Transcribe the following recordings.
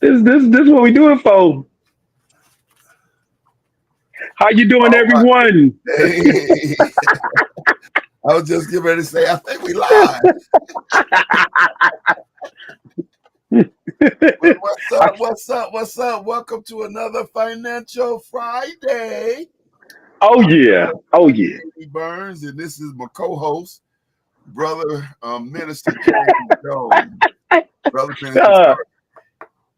This is what we do it for. How you doing, All right. everyone? Hey, I was just getting ready to say, I think we live. What's I, up? What's up? What's up? Welcome to another Financial Friday. oh I'm yeah, oh yeah. Lee Burns, and this is my co-host, brother Minister James Jones. Brother Minister Uh,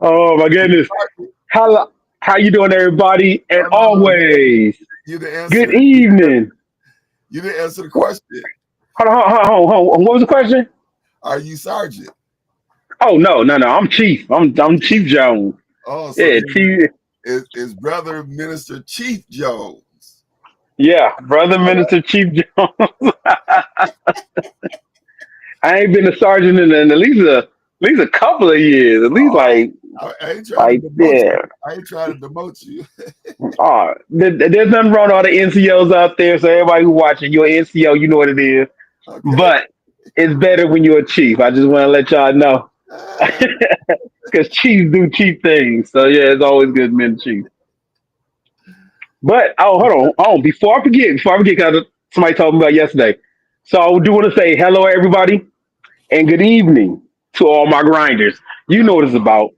oh my goodness. Sergeant. How you doing, everybody? And No, always you didn't good answer. evening. You didn't answer the question. Hold on. What was the question? Are you Sergeant? Oh no. I'm Chief. I'm Chief Jones. Oh, so Yeah, then Chief. is brother Minister Chief Jones. Yeah, brother Minister Chief Jones. I ain't been a sergeant in at least a couple of years. At least Oh, like I ain't trying to like demote yeah. you. I ain't trying to demote you. There's nothing wrong with all the NCOs out there. So everybody who watching, you're an NCO, you know what it is. Okay. But it's better when you're a chief. I just want to let y'all know Ah, because chiefs do chief things. So yeah, it's always good being chief. But hold on. Before I forget, because somebody told me about yesterday. So I do want to say hello, everybody, and good evening to all my grinders. You know what it's oh, about.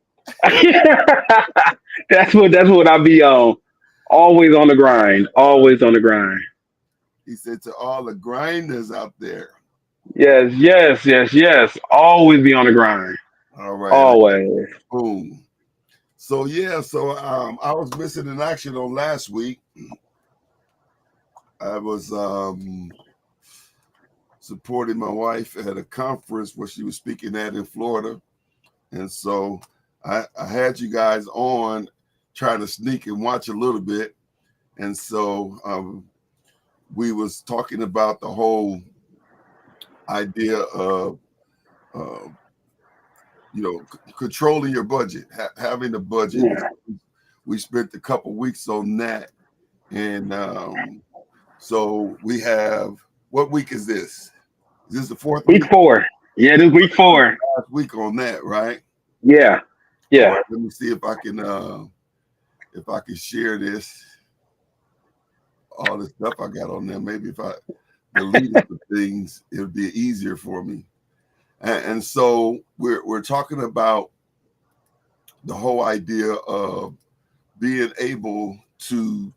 That's what I be on. Always on the grind. Always on the grind. he said to all the grinders out there. Yes. Always be on the grind. All right. Always. Boom. So yeah, I was missing in action on last week. I was supporting my wife at a conference where she was speaking at in Florida. And so I had you guys on trying to sneak and watch a little bit. And so we was talking about the whole idea of uh, controlling your budget, having a budget. Yeah. We spent a couple weeks on that, and so we have. What week is this? Is this the fourth Week week? 4. Yeah, this week 4. Last week on that, right? Yeah. All Yeah. right. Let me see if I can share this. All the stuff I got on there. Maybe if I deleted the things, it would be easier for me. And so we're talking about the whole idea of being able to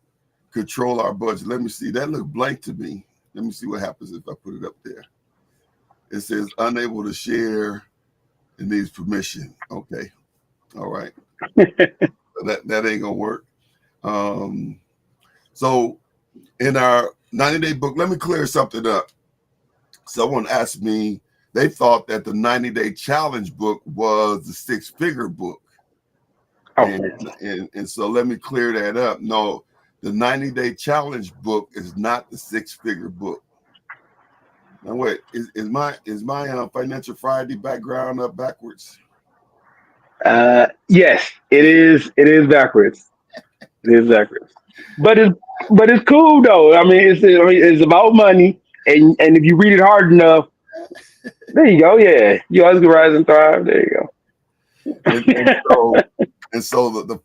control our budget. Let me see. That looked blank to me. Let me see what happens if I put it up there. It says unable to share and needs permission. Okay. All right. That ain't gonna work. Um, so in our 90-day book, let me clear something up. Someone asked me, they thought that the 90-day challenge book was the six-figure book. Oh, And so let me clear that up. No, the 90-day challenge book is not the six-figure book. Now wait, is my Financial Friday background up backwards? yes, it is. It is backwards. It is backwards. But it's cool though. It's about money, and if you read it hard enough, there you go. Yeah, you always can rise and thrive. There you And and so and so the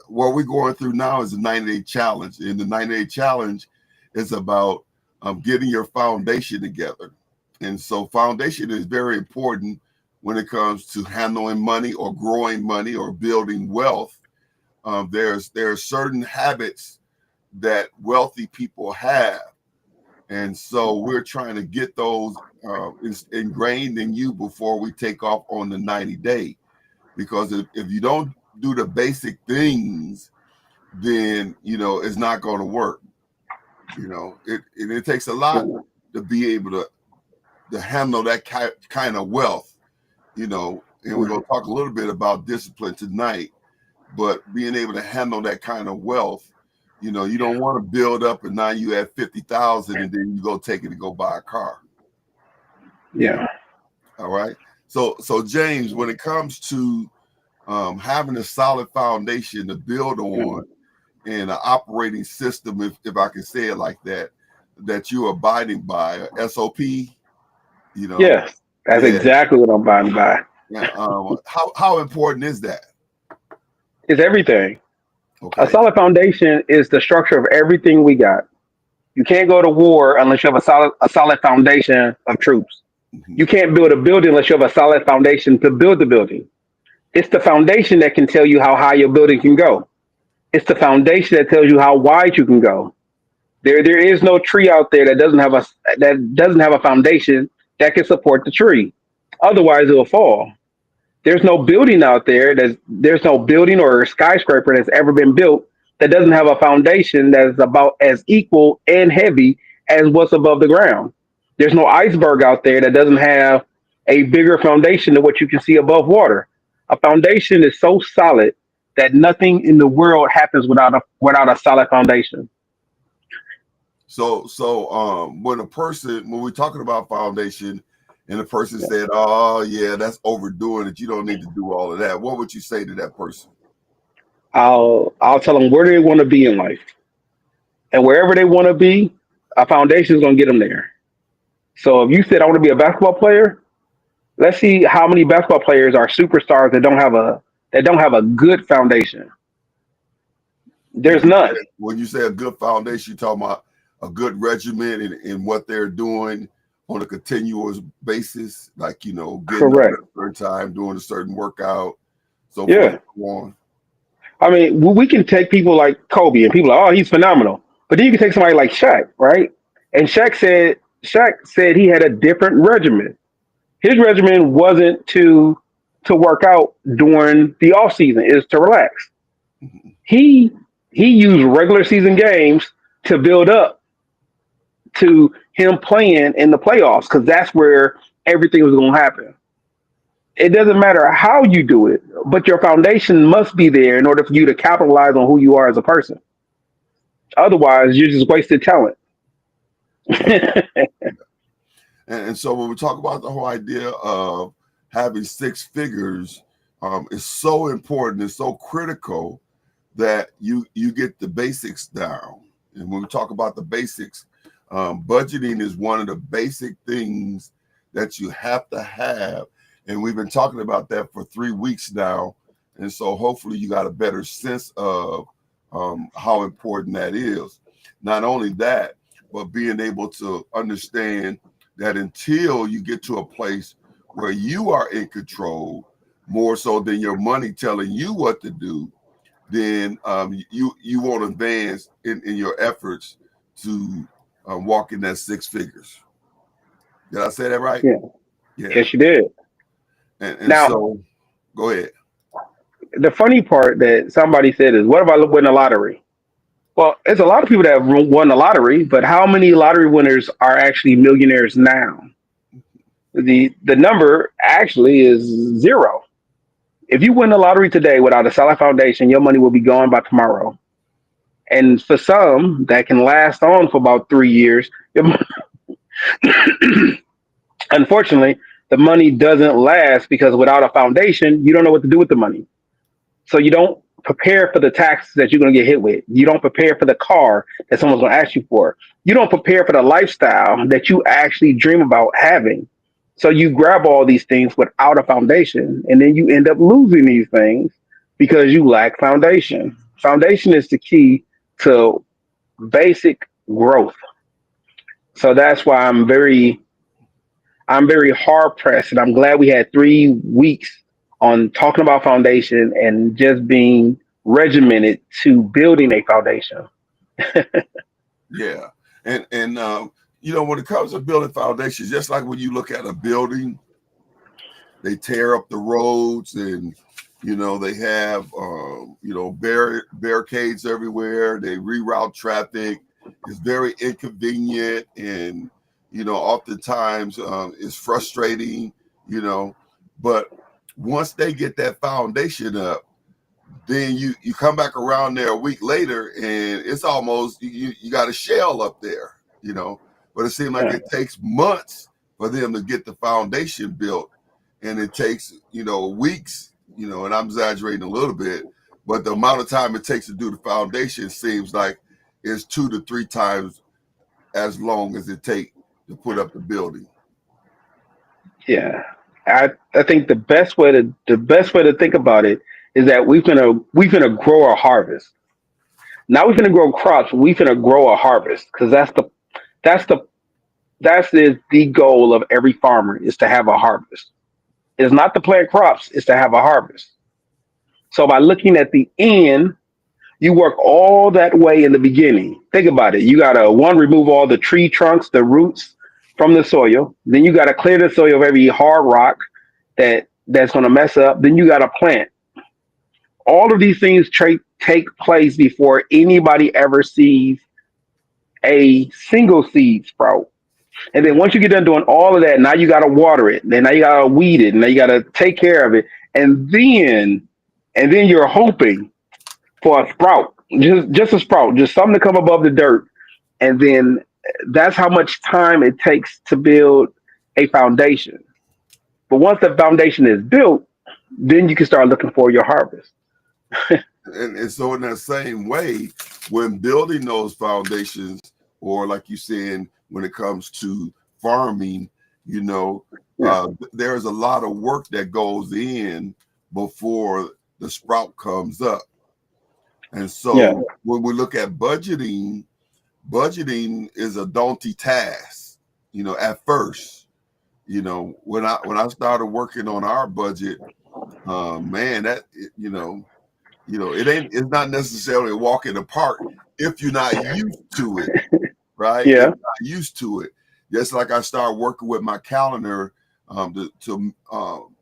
what we're going through now is the 90-day challenge. And the 90-day challenge is about getting your foundation together. And so foundation is very important when it comes to handling money or growing money or building wealth. There are certain habits that wealthy people have. And so we're trying to get those ingrained in you before we take off on the 90-day. Because if you don't do the basic things, then it's not going to work. It takes a lot go. to be able to handle that kind of wealth. And we're going to talk a little bit about discipline tonight. But being able to handle that kind of wealth, you don't want to build up and now you have 50,000 and then you go take it and go buy a car. Yeah. All right. So James, when it comes to having a solid foundation to build on and an operating system, if I can say it like that you're abiding by, SOP, Yes, that's yeah, exactly what I'm about to buy. yeah. How important is that? It's everything. A Okay. solid foundation is the structure of everything we got. You can't go to war unless you have a solid foundation of troops. Mhm. You can't build a building unless you have a solid foundation to build the building. It's the foundation that can tell you how high your building can go. It's the foundation that tells you how wide you can go. There is no tree out there that doesn't have a foundation that can support the tree. Otherwise, it will fall. There's no building out there. There's no building or skyscraper that's ever been built that doesn't have a foundation that is about as equal and heavy as what's above the ground. There's no iceberg out there that doesn't have a bigger foundation than what you can see above water. A foundation is so solid that nothing in the world happens without a solid foundation. When we're talking about foundation, and the person said, "Oh yeah, that's overdoing it. You don't need to do all of that." What would you say to that person? I'll tell them where they want to be in life, and wherever they want to be, a foundation is going to get them there. So if you said I want to be a basketball player, let's see how many basketball players are superstars that don't have a good foundation. There's none. When you say a good foundation, you talking about a good regimen in what they're doing on a continuous basis, like getting up at Correct. a certain time, doing a certain workout, so forth Yeah. and so on. I mean, we can take people like Kobe and people are, oh, he's phenomenal. But then you can take somebody like Shaq, right? And Shaq said he had a different regimen. His regimen wasn't to work out during the off season, is to relax. He he used regular season games to build up to him playing in the playoffs because that's where everything was going to happen. It doesn't matter how you do it, but your foundation must be there in order for you to capitalize on who you are as a person. Otherwise, you're just wasted talent. And so when we talk about the whole idea of having six figures, it's so important, it's so critical that you get the basics down. And when we talk about the basics, budgeting is one of the basic things that you have to have. And we've been talking about that for 3 weeks now. And so hopefully you got a better sense of how important that is. Not only that, but being able to understand that until you get to a place where you are in control more so than your money telling you what to do, then you won't advance in your efforts to walk in that six figures. Did I say that right? Yeah. Yeah. Yes, you did. And Now, so go ahead. the funny part that somebody said is, what if I win the lottery? Well, there's a lot of people that have won the lottery, but how many lottery winners are actually millionaires now? The number actually is zero. If you win the lottery today without a solid foundation, your money will be gone by tomorrow. And for some, that can last on for about 3 years. Unfortunately, the money doesn't last because without a foundation, you don't know what to do with the money. So you don't prepare for the taxes that you're going to get hit with. You don't prepare for the car that someone's going to ask you for. You don't prepare for the lifestyle that you actually dream about having. So you grab all these things without a foundation, and then you end up losing these things because you lack foundation. Foundation is the key to basic growth. So that's why I'm very hard pressed, and I'm glad we had 3 weeks on talking about foundation and just being regimented to building a foundation. Yeah. And when it comes to building foundations, just like when you look at a building, they tear up the roads and they have barricades everywhere. They reroute traffic. It's very inconvenient and oftentimes it's frustrating. you know but once they get that foundation up, then you come back around there a week later and it's almost you got a shell up there. But it seems like Yeah. it takes months for them to get the foundation built, and it takes weeks, and I'm exaggerating a little bit, but the amount of time it takes to do the foundation seems like it's 2 to 3 times as long as it takes to put up the building. Yeah. I think the best way to think about it is that we finna grow a harvest. Now we finna grow crops. We finna grow a harvest because that's the the goal of every farmer is to have a harvest. It's not to plant crops. It's to have a harvest. So by looking at the end, you work all that way in the beginning. Think about it. You gotta one remove all the tree trunks, the roots from the soil. Then you gotta clear the soil of every hard rock that's gonna mess up. Then you gotta plant. All of these things take place before anybody ever sees a single seed sprout. And then once you get done doing all of that, now you gotta water it. Then now you gotta weed it. And now you gotta take care of it. And then you're hoping for a sprout, just a sprout, just something to come above the dirt. And then that's how much time it takes to build a foundation. But once the foundation is built, then you can start looking for your harvest. And so in that same way, when building those foundations, or like you saying, when it comes to farming, you know, Yeah. there's a lot of work that goes in before the sprout comes up. And Yeah. so when we look at budgeting, budgeting is a daunting task, you know, at first. You know, when I started working on our budget, man, it's not necessarily a walk in the park if you're not used to it, right? If you're Yeah. not used to it. Just like I started working with my calendar to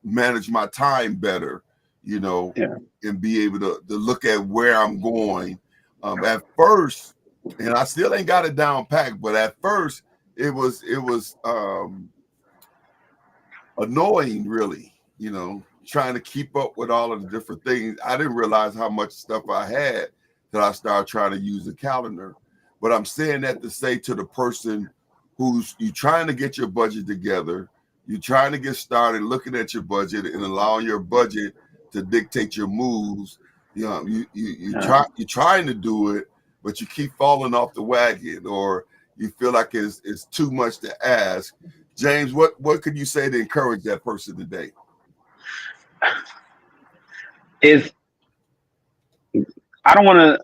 manage my time better, you know, Yeah. and be able to look at where I'm going. At first, and I still ain't got it down packed, but at first it was annoying, really, you know, trying to keep up with all of the different things. I didn't realize how much stuff I had that I started trying to use the calendar. But I'm saying that to say to the person who's you trying to get your budget together, you're trying to get started looking at your budget and allowing your budget to dictate your moves. You know, you're trying to do it, but you keep falling off the wagon, or you feel like it's too much to ask. James, what could you say to encourage that person today? Is I don't want to.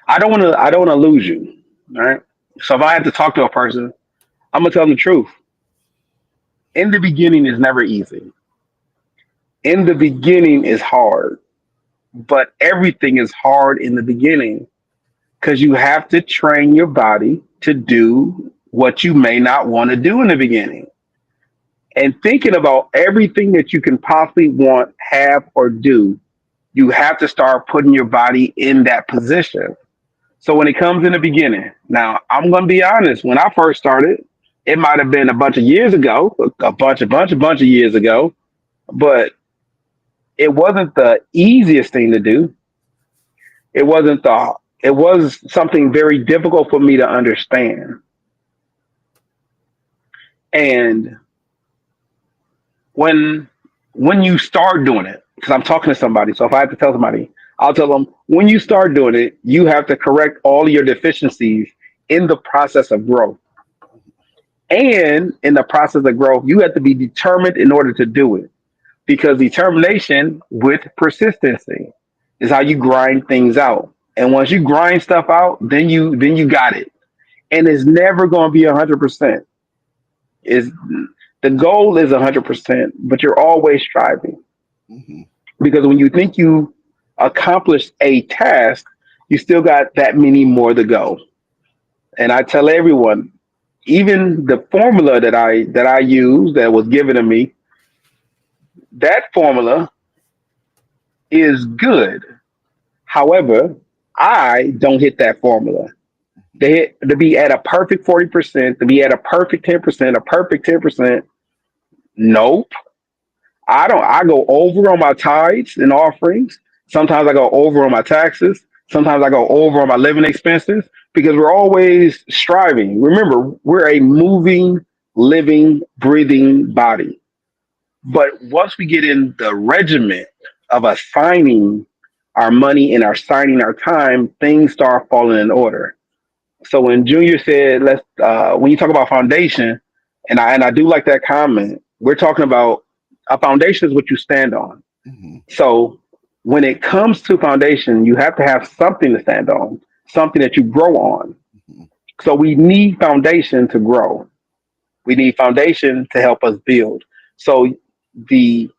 I don't want to lose you. All right. So if I have to talk to a person, I'm gonna tell them the truth. In the beginning is never easy. In the beginning is hard, but everything is hard in the beginning because you have to train your body to do what you may not want to do in the beginning. And thinking about everything that you can possibly want, have, or do, you have to start putting your body in that position. So when it comes in the beginning, now I'm gonna be honest. When I first started, it might have been a bunch of years ago, a bunch of years ago, but it wasn't the easiest thing to do. It wasn't the. It was something very difficult for me to understand. And when when you start doing it, because I'm talking to somebody, so if I have to tell somebody, I'll tell them when you start doing it, you have to correct all your deficiencies in the process of growth. And in the process of growth, you have to be determined in order to do it. Because determination with persistency is how you grind things out. And once you grind stuff out, then you got it. And it's never going to be 100%. Is the goal is 100%, but you're always striving. Mm-hmm. Because when you think you accomplished a task, you still got that many more to go. And I tell everyone, even the formula that I use that was given to me, that formula is good. However, I don't hit that formula. To be at a perfect 40%, to be at a perfect 10%, a perfect 10%. Nope. I don't. I go over on my tithes and offerings. Sometimes I go over on my taxes. Sometimes I go over on my living expenses because we're always striving. Remember, we're a moving, living, breathing body. But once we get in the regiment of assigning our money and assigning our time, things start falling in order. So when Junior said, "Let's," when you talk about foundation, and I do like that comment. We're talking about a foundation is what you stand on. Mm-hmm. So when it comes to foundation, you have to have something to stand on, something that you grow on. Mhm. So we need foundation to grow. We need foundation to help us build. So the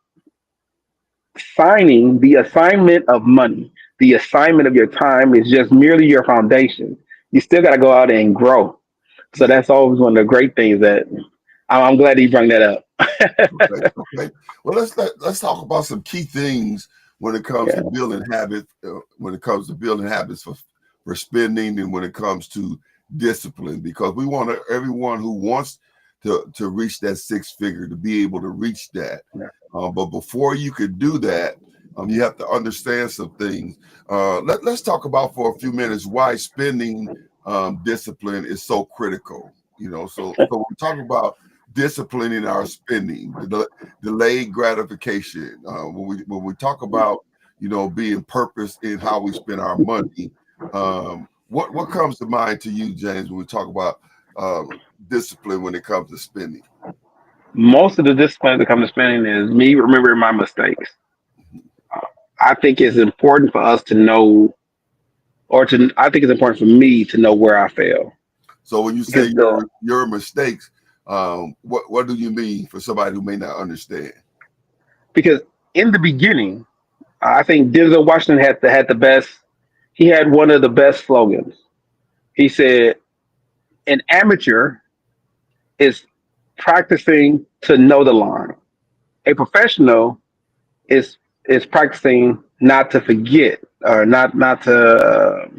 the assignment of money, the assignment of your time is just merely your foundation. You still got to go out and grow. So Yeah. that's always one of the great things that I'm glad you brought that up. Okay. Okay. Well, let's talk about some key things when it comes Yeah. to building habits. When it comes to building habits for spending, and when it comes to discipline, because we want everyone who wants to reach that six figure to be able to reach that. Yeah. But before you could do that, you have to understand some things. Let's talk about for a few minutes why spending discipline is so critical. So we're talking about disciplining our spending, delayed gratification. When we talk about being purpose in how we spend our money, what comes to mind to you, James, when we talk about discipline when it comes to spending? Most of the discipline that comes to spending is me remembering my mistakes. I think it's important for us to know, I think it's important for me to know where I fail. So when you say Because the your mistakes, what do you mean for somebody who may not understand? because in the beginning, I think Denzel Washington had the best. He had one of the best slogans. He said, "An amateur is practicing to know the line. A professional is practicing not to forget or not to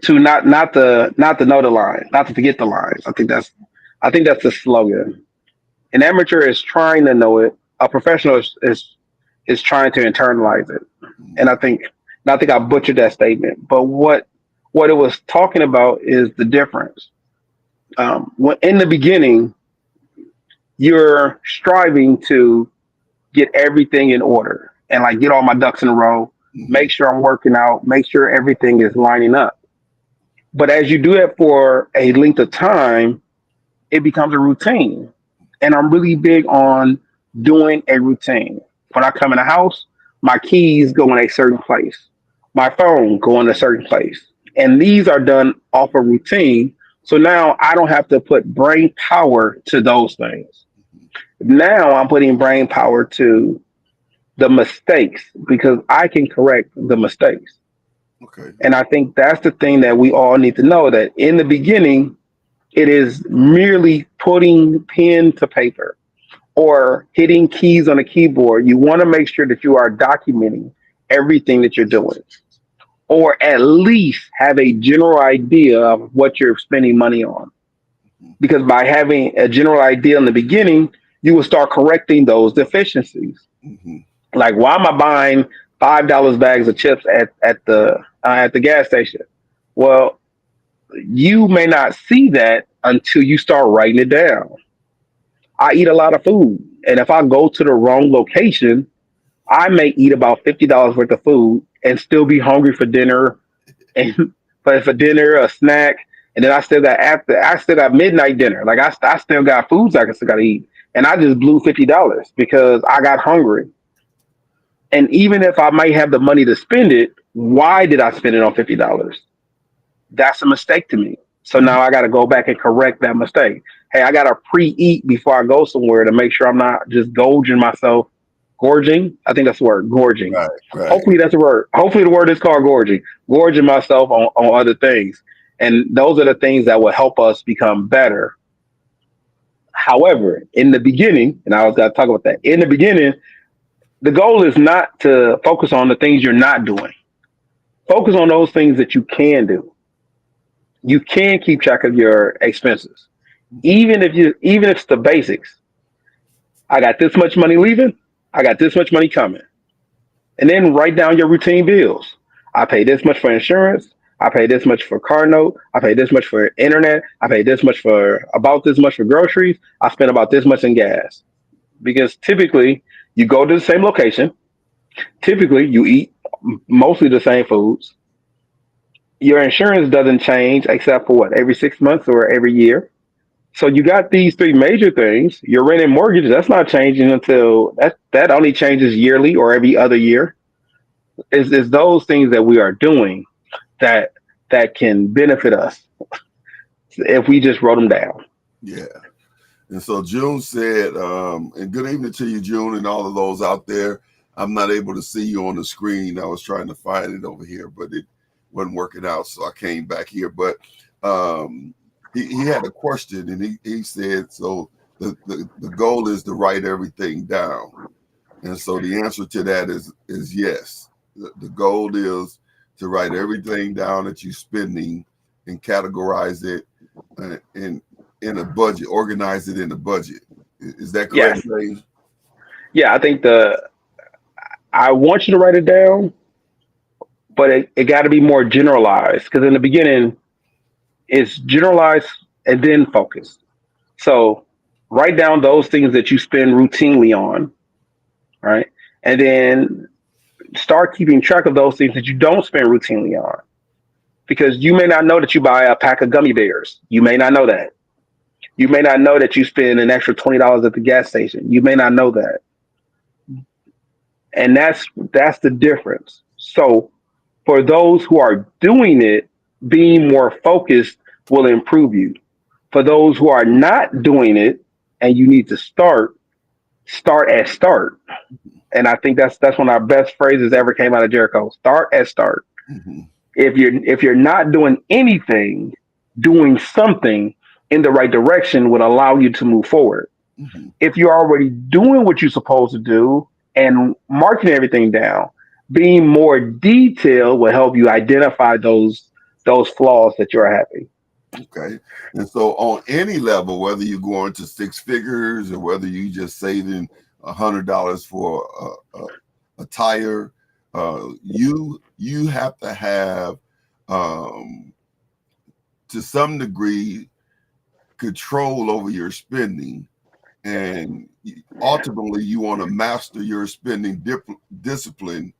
know the line, not to forget the lines." I think that's the slogan. An amateur is trying to know it. A professional is trying to internalize it. And I think I butchered that statement. But what it was talking about is the difference. When in the beginning, you're striving to get everything in order and like get all my ducks in a row, Mm-hmm. make sure I'm working out, make sure everything is lining up. But as you do that for a length of time, it becomes a routine. And I'm really big on doing a routine. When I come in the house, my keys go in a certain place, my phone go in a certain place. And these are done off a routine. So now I don't have to put brain power to those things. Now I'm putting brain power to the mistakes because I can correct the mistakes. Okay. And I think that's the thing that we all need to know that in the beginning, it is merely putting pen to paper or hitting keys on a keyboard. You want to make sure that you are documenting everything that you're doing, or at least have a general idea of what you're spending money on. Because by having a general idea in the beginning, you will start correcting those deficiencies. Mm-hmm. Like, why am I buying $5 bags of chips at the gas station? Well, you may not see that until you start writing it down. I eat a lot of food, and if I go to the wrong location, I may eat about $50 worth of food and still be hungry for dinner, and for dinner, a snack, and then I still got midnight dinner. Like I still got foods I still got to eat, and I just blew $50 because I got hungry. And even if I might have the money to spend it, why did I spend it on $50? That's a mistake to me. So now I got to go back and correct that mistake. Hey, I got to pre-eat before I go somewhere to make sure I'm not just gorging myself. Gorging? I think that's the word, gorging. Right. Right. Hopefully that's a word. Hopefully the word is called gorging. Gorging myself on other things. And those are the things that will help us become better. However, in the beginning, and I was going to talk about that, in the beginning, the goal is not to focus on the things you're not doing. Focus on those things that you can do. You can keep track of your expenses. Even if it's the basics. I got this much money leaving, I got this much money coming. And then write down your routine bills. I pay this much for insurance, I pay this much for car note, I pay this much for internet, I pay this much for about this much for groceries, I spend about this much in gas. Because typically you go to the same location, typically you eat mostly the same foods. Your insurance doesn't change except for what, every 6 months or every year. So you got these three major things. Your rent and mortgage, that's not changing until that only changes yearly or every other year. It's those things that we are doing that can benefit us if we just wrote them down. Yeah. And so June said, and good evening to you, June, and all of those out there. I'm not able to see you on the screen. I was trying to find it over here, but it wasn't working out. So I came back here. But he had a question, and he said, so the goal is to write everything down. And so the answer to that is yes. The goal is to write everything down that you're spending and categorize it in a budget, organize it in a budget. Is that correct, Yes. Dave? Yeah, I think I want you to write it down, but it got to be more generalized because in the beginning it's generalized and then focused. So write down those things that you spend routinely on, right? And then start keeping track of those things that you don't spend routinely on. Because you may not know that you buy a pack of gummy bears. You may not know that. You may not know that you spend an extra $20 at the gas station. You may not know that. And that's the difference. So for those who are doing it, being more focused will improve you. For those who are not doing it and you need to start at start. And I think that's one of our best phrases ever came out of Jericho. Start at start. Mm-hmm. If you're not doing anything, doing something in the right direction would allow you to move forward. Mm-hmm. If you're already doing what you're supposed to do and marking everything down, being more detailed will help you identify those flaws that you're having. Okay. And so on any level, whether you're going to six figures or whether you just saving $100 for a tire, you have to have to some degree control over your spending, and ultimately you want to master your spending discipline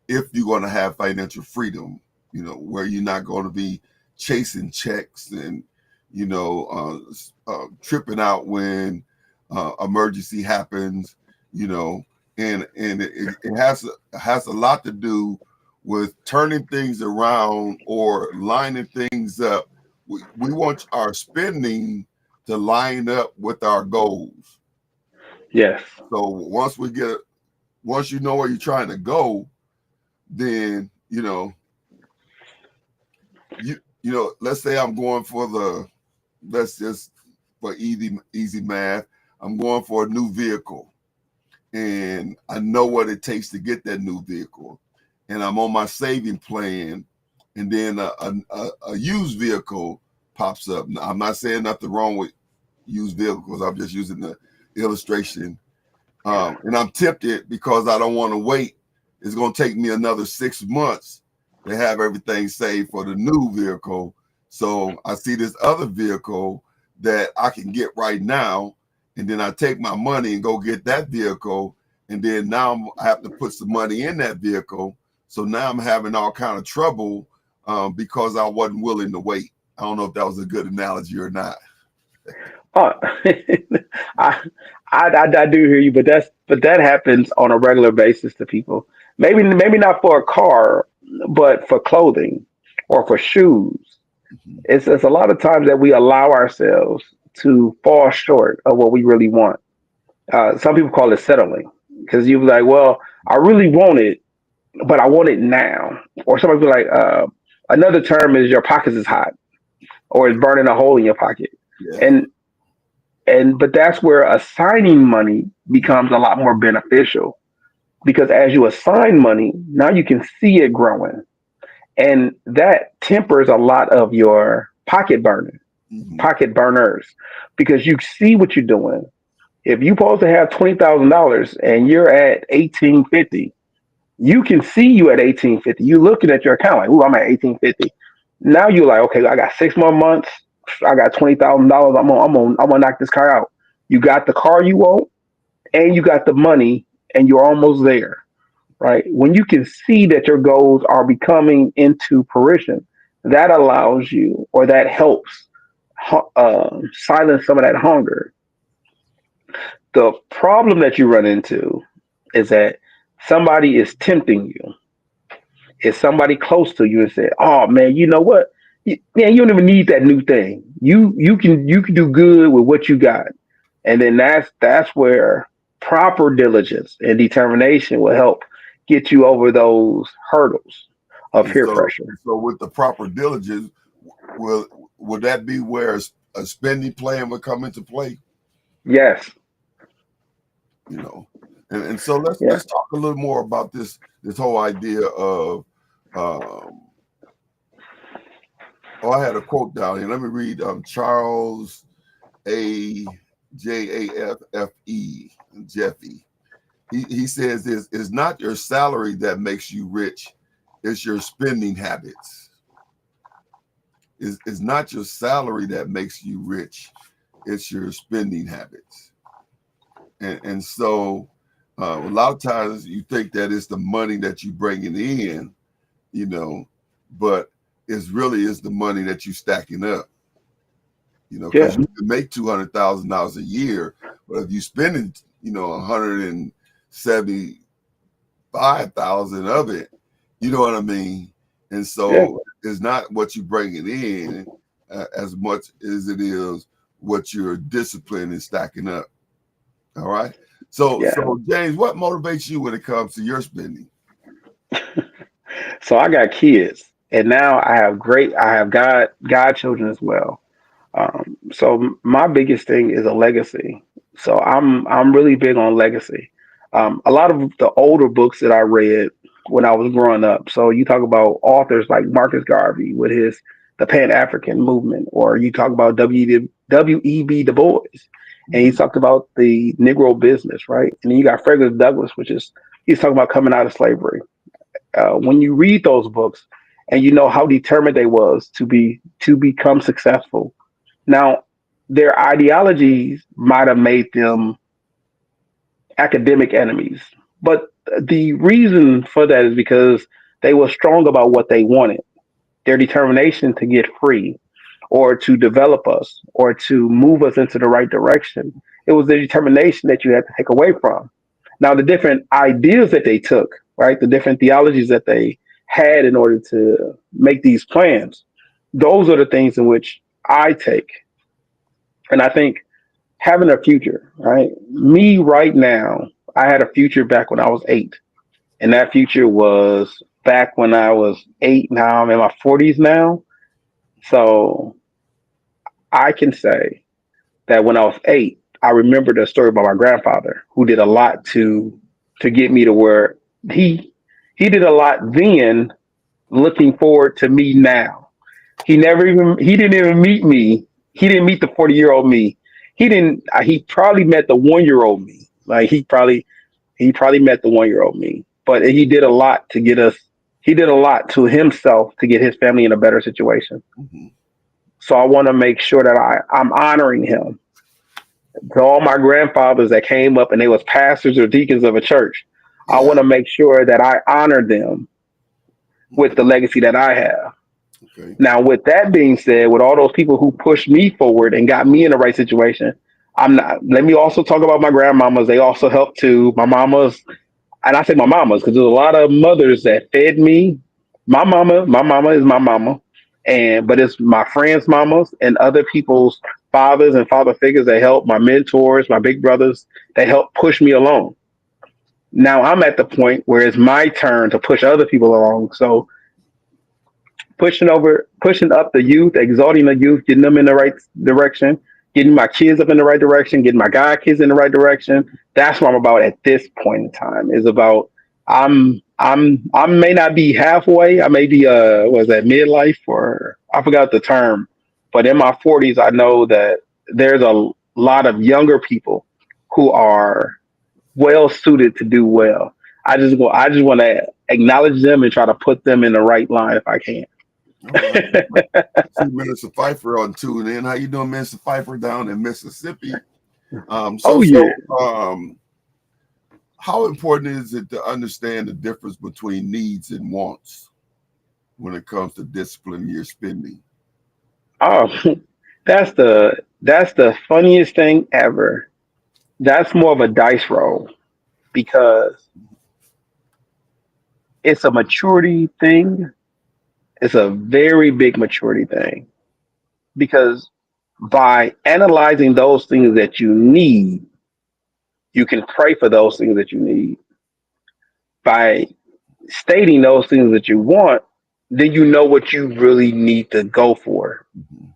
if you're going to have financial freedom, where you're not going to be chasing checks and tripping out when emergency happens, and it has a lot to do with turning things around or lining things up. We want our spending to line up with our goals. Yes. So once you know where you're trying to go, then let's say I'm going for for easy math, I'm going for a new vehicle, and I know what it takes to get that new vehicle, and I'm on my saving plan, and then a used vehicle pops up. Now, I'm not saying nothing wrong with used vehicles. I'm just using the illustration, and I'm tempted because I don't want to wait. It's going to take me another 6 months to have everything saved for the new vehicle. So I see this other vehicle that I can get right now, and then I take my money and go get that vehicle, and then now I have to put some money in that vehicle. So now I'm having all kind of trouble because I wasn't willing to wait. I don't know if that was a good analogy or not. Oh, I, I do hear you, but that happens on a regular basis to people. Maybe not for a car, but for clothing or for shoes. Mhm. It's a lot of times that we allow ourselves to fall short of what we really want. Some people call it settling because you be like, well, I really want it, but I want it now. Or somebody be like, another term is your pockets is hot or it's burning a hole in your pocket. Yeah. And but that's where assigning money becomes a lot more beneficial because as you assign money, now you can see it growing, and that tempers a lot of your Mm-hmm. pocket burners, because you see what you're doing. If you're supposed to have $20,000 and you're at 1850, you can see you at 1850. You looking at your account like, "Ooh, I'm at 1850." Now you're like, "Okay, I got 6 more months. I got $20,000. I'm gonna knock this car out." You got the car you want, and you got the money, and you're almost there, right? When you can see that your goals are becoming into fruition, that allows you, or that helps silence some of that hunger. The problem that you run into is that somebody is tempting you. is somebody close to you and say, "Oh man, you know what? Man, you don't even need that new thing. You can do good with what you got." And then that's where proper diligence and determination will help get you over those hurdles of And peer so, pressure. with the proper diligence, will would that be where a spending plan would come into play? Yes. You know, and so Yeah. let's talk a little more about this whole idea of. Um, oh, I had a quote down here. Let me read. Charles A. Jaffe, Jeffy. He says it's not your salary that makes you rich, it's your spending habits. It's not your salary that makes you rich, it's your spending habits. And so a lot of times you think that it's the money that you bringing in, you know, but it's really is the money that you stacking up, Yeah. because you can make $200,000 a year, but if you spending, 175,000 of it, you know what I mean? And Yeah. so it's not what you bringing in as much as it is what you're disciplined and stacking up. All right. So, Yeah. James, what motivates you when it comes to your spending? So I got kids, and now I have godchildren as well. So my biggest thing is a legacy. So I'm really big on legacy. A lot of the older books that I read when I was growing up. So you talk about authors like Marcus Garvey with his the Pan African movement, or you talk about W.E.B. Du Bois, and he Mhm. talked about the Negro business, right? And then you got Frederick Douglass, which is he's talking about coming out of slavery. When you read those books and you know how determined they was to become successful. Now, their ideologies might have made them academic enemies, but the reason for that is because they were strong about what they wanted, their determination to get free or to develop us or to move us into the right direction. It was the determination that you had to take away from. Now, the different ideas that they took, right, the different theologies that they had in order to make these plans, those are the things in which I take. And I think having a future, right? Me right now, I had a future back when I was 8. And that future was back when I was 8. Now I'm in my 40s now. So I can say that when I was 8, I remember the story about my grandfather who did a lot to get me to where he he did a lot then looking forward to me now. He didn't even meet me. He didn't meet the 40-year-old me. He didn't he probably met the 1-year-old me. Like he probably met the 1-year-old me. But he did a lot to get us he did a lot to himself to get his family in a better situation. Mhm. So I want to make sure that I'm honoring him. To all my grandfathers that came up and they was pastors or deacons of a church, I Yeah. want to make sure that I honor them with the Okay. legacy that I have. Okay. Now, with that being said, with all those people who pushed me forward and got me in the right situation, I'm not. Let me also talk about my grandmamas. They also helped too. My mamas, and I say my mamas because there's a lot of mothers that fed me. My mama is my mama, and but it's my friends' mamas and other people's fathers and father figures that help my mentors, my big brothers. They help push me along. Now I'm at the point where it's my turn to push other people along. So pushing up the youth, exalting the youth, getting them in the right direction, getting my kids up in the right direction, getting my god kids in the right direction. That's what I'm about at this point in time. Is about I may not be halfway. I may be was that midlife or I forgot the term, but in my 40s, I know that there's a lot of younger people who are well suited to do well. I just want to acknowledge them and try to put them in the right line if I can. All right. I see Minister Pfeiffer on tune in. How you doing, Minister Pfeiffer, down in Mississippi? Oh yeah. How important is it to understand the difference between needs and wants when it comes to disciplining your spending? Oh, that's the funniest thing ever. That's more of a dice roll because It's a maturity thing. It's a very big maturity thing because by analyzing those things that you need, you can pray for those things that you need. By stating those things that you want, then you know what you really need to go for. Mhm.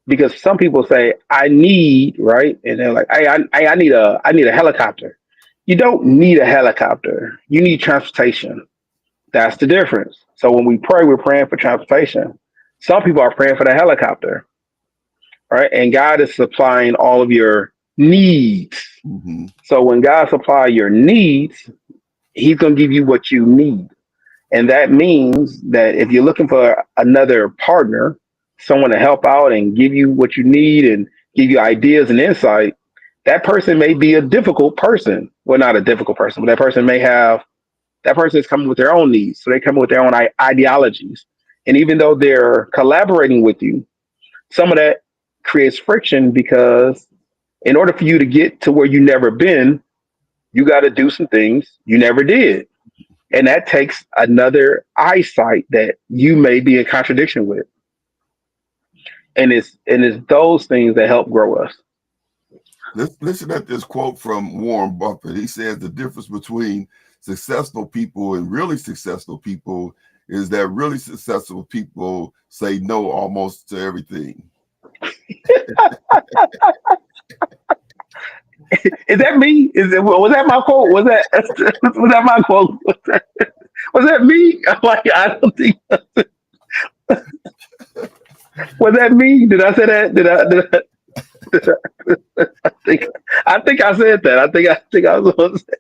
Because some people say, "I need," right, and they're like, I need a helicopter." You don't need a helicopter. You need transportation. That's the difference. So when we pray, we're praying for transportation. Some people are praying for the helicopter, right? And God is supplying all of your needs. Mhm. So when God supply your needs, He's gonna give you what you need. And that means that if you're looking for another partner, someone to help out and give you what you need and give you ideas and insight, that person may be a difficult person. Well, not a difficult person, but that person is coming with their own needs. So they come with their own ideologies. And even though they're collaborating with you, some of that creates friction because in order for you to get to where you never been, you got to do some things you never did. And that takes another eyesight that you may be in contradiction with. And it's those things that help grow us. Let's listen at this quote from Warren Buffett. He says the difference between successful people and really successful people is that really successful people say no almost to everything. Is that me? Was that my quote? Was that my quote? Was that me? I'm like, I don't think. Was that me? Did I say that? I think I think I said that. I think I was supposed to say.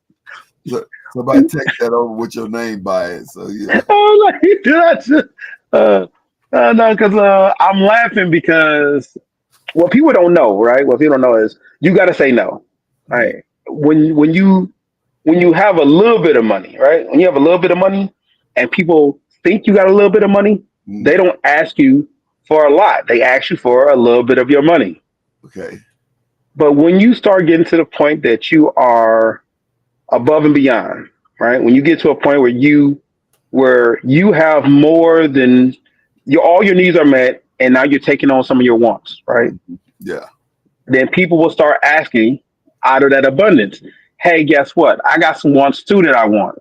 So, somebody take that over with your name by it. So yeah. I was like, did I just, uh, no, because I'm laughing because what people don't know, right? What people don't know is you got to say no, right? When you have a little bit of money, right? When you have a little bit of money, and people think you got a little bit of money, Mm, they don't ask you for a lot. They ask you for a little bit of your money. okay. But when you start getting to the point that you are above and beyond, right? When you get to a point where you have more than all your needs are met, and now you're taking on some of your wants, right? Mhm. Yeah. Then people will start asking out of that abundance, hey, guess what? I got some wants too that I want.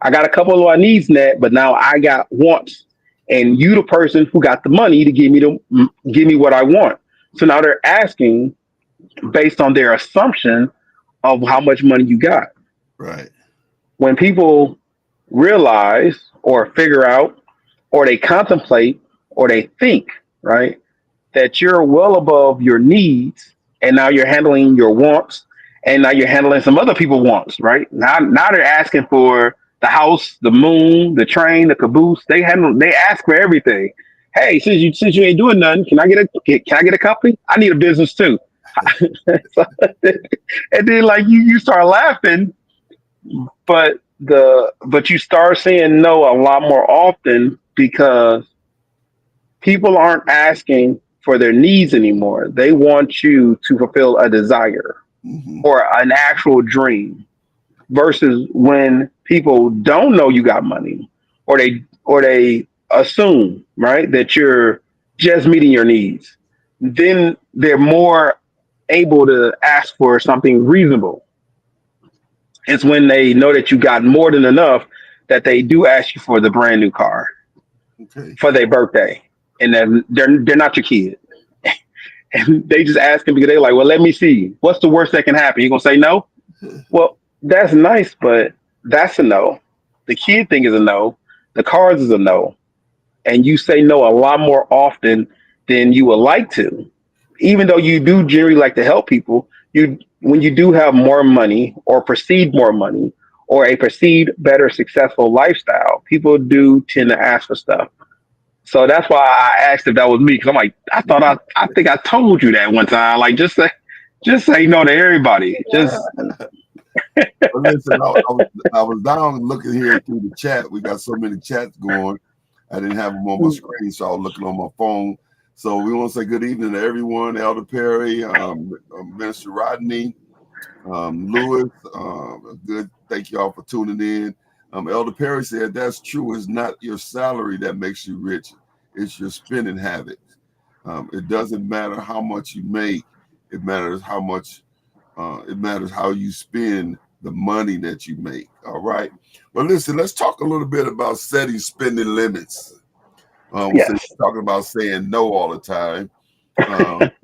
I got a couple of my needs met, but now I got wants. And you the person who got the money to give me what I want. So now they're asking based on their assumption of how much money you got. Right. When people realize or figure out or they contemplate or they think, right, that you're well above your needs and now you're handling your wants and now you're handling some other people's wants, right? Now they're asking for the house, the moon, the train, the caboose. They ask for everything. Hey, since you ain't doing nothing, can I get a company? I need a business too. So, and then like you start laughing, but you start saying no a lot more often because people aren't asking for their needs anymore. They want you to fulfill a desire Hmm. or an actual dream versus when people don't know you got money or they assume, right, that you're just meeting your needs. Then they're more able to ask for something reasonable. It's when they know that you got more than enough that they do ask you for the brand new car Okay. for their birthday. And then they're not your kid. And they just ask him because they're like, well, let me see. What's the worst that can happen? You gonna say no? Well, that's nice, but that's a no. The kid thing is a no. The cars is a no. And you say no a lot more often than you would like to. Even though you do generally like to help people, you when you do have more money or perceived more money or a perceived better successful lifestyle, people do tend to ask for stuff. So that's why I asked if that was me because I'm like, I think I told you that one time. Like, just say no to everybody. Just But listen, I was down looking here through the chat. We got so many chats going. I didn't have them on my screen, so I was looking on my phone. So we want to say good evening to everyone. Elder Perry, Minister Rodney, Lewis. Good. Thank you all for tuning in. Elder Perry said that's true. It's not your salary that makes you rich. It's your spending habits. It doesn't matter how much you make. It matters how much. It matters how you spend the money that you make. All right. Well, listen. Let's talk a little bit about setting spending limits. Since Yes. we're talking about saying no all the time. But